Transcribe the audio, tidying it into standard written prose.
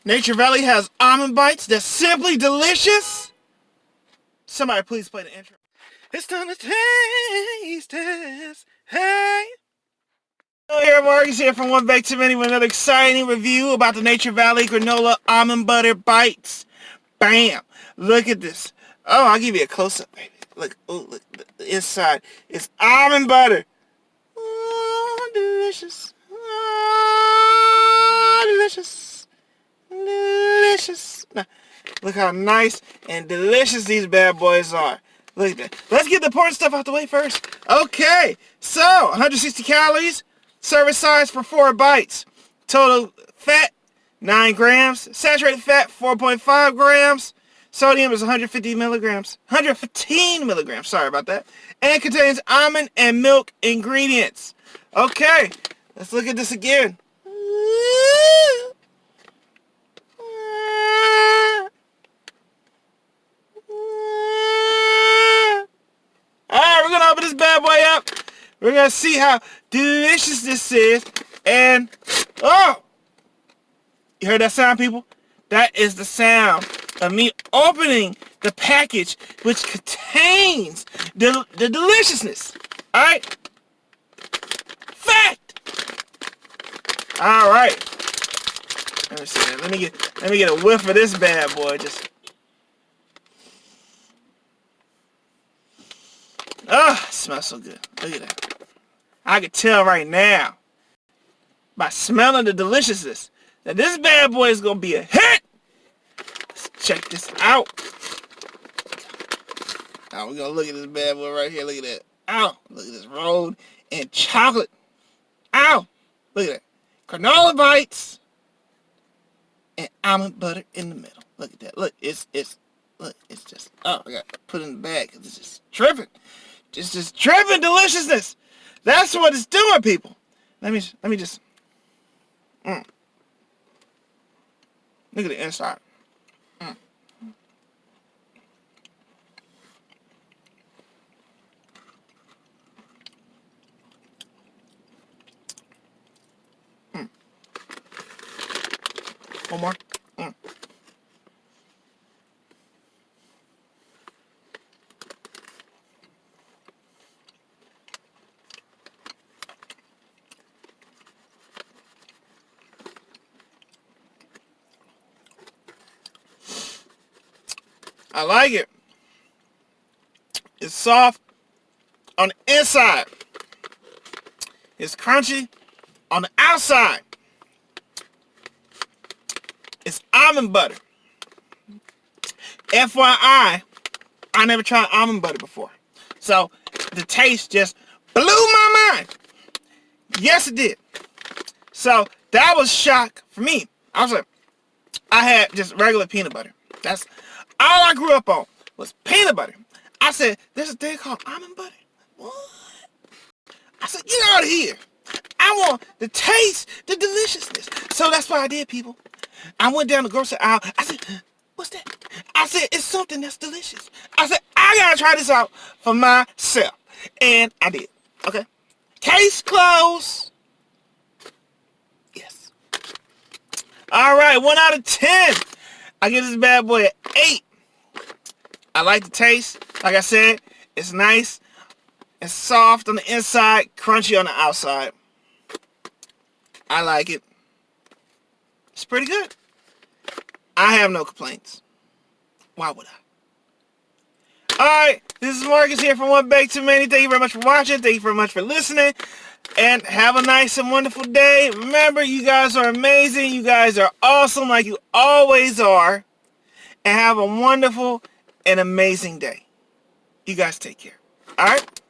Nature Valley has almond bites that's simply delicious. Somebody please play the intro. It's time to taste test. Hey. Hello here, Marcus here from One Bake Too Many with another exciting review about the Nature Valley Granola Almond Butter Bites. Bam! Look at this. Oh, I'll give you a close-up, baby. Look, oh, look, the inside is almond butter. Oh, delicious. Oh, delicious. Delicious. Now, look how nice and delicious these bad boys are. Look at that. Let's get the important stuff out the way first. Okay, so 160 calories, serving size for 4 bites. Total fat, 9 grams. Saturated fat, 4.5 grams. Sodium is 150 milligrams. 115 milligrams, sorry about that. And contains almond and milk ingredients. Okay, let's look at this again. Alright, we're going to open this bad boy up. We're going to see how delicious this is. And, oh! You heard that sound, people? That is the sound of me opening the package, which contains the deliciousness. Alright? Fact! Alright. Let me see that. Let me get a whiff of this bad boy. Just. Oh, it smells so good. Look at that. I can tell right now by smelling the deliciousness that this bad boy is going to be a hit. Let's check this out. Now we're going to look at this bad boy right here. Look at that. Ow. Look at this rolled in chocolate. Ow. Look at that. Granola bites and almond butter in the middle. Look at that. Look, it's just, oh, I got to put it in the bag because it's just tripping. Just tripping deliciousness. That's what it's doing, people. Let me just. Look at the inside. One more. I like it. It's soft on the inside. It's crunchy on the outside. It's almond butter. FYI, I never tried almond butter before. So the taste just blew my mind. Yes, it did. So that was shock for me. I had just regular peanut butter. That's all I grew up on was peanut butter. I said, there's a thing called almond butter? What? I said, get out of here. I want the taste, the deliciousness. So that's what I did, people. I went down the grocery aisle. I said, what's that? I said, it's something that's delicious. I said, I gotta try this out for myself. And I did. Okay? Case closed. Yes. All right, 1 out of 10. I give this bad boy an 8. I like the taste. Like I said, it's nice. It's soft on the inside, crunchy on the outside. I like it. It's pretty good. I have no complaints. Why would I? Alright, this is Marcus here from One Bake Too Many. Thank you very much for watching. Thank you very much for listening. And have a nice and wonderful day. Remember, you guys are amazing. You guys are awesome like you always are. And have a wonderful and amazing day. You guys take care. Alright?